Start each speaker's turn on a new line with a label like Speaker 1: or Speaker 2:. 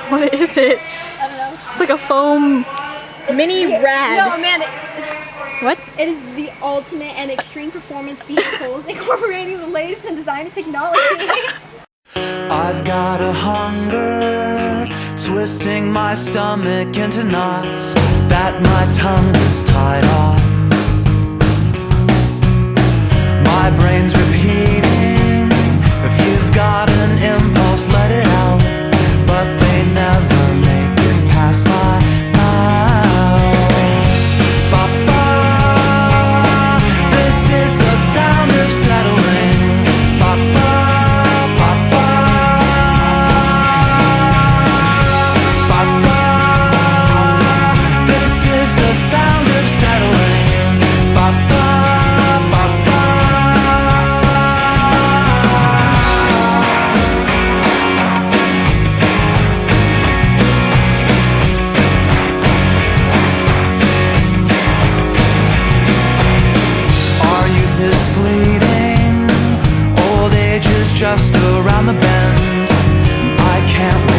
Speaker 1: What is it?
Speaker 2: I don't know.
Speaker 1: It's like a foam mini R.A.D.
Speaker 2: No, man.
Speaker 1: What?
Speaker 2: It is the ultimate and extreme performance vehicles incorporating the latest in design and technology.
Speaker 3: I've got a hunger, twisting my stomach into knots that my tongue is tied off. My brain's repeating, if you've got an impulse, let it out. But they never make it past my mouth. Ba-ba, this is the sound of settling. Ba-ba, ba-ba, ba-ba, this is the sound of settling. Ba-ba. Just around the bend, I can't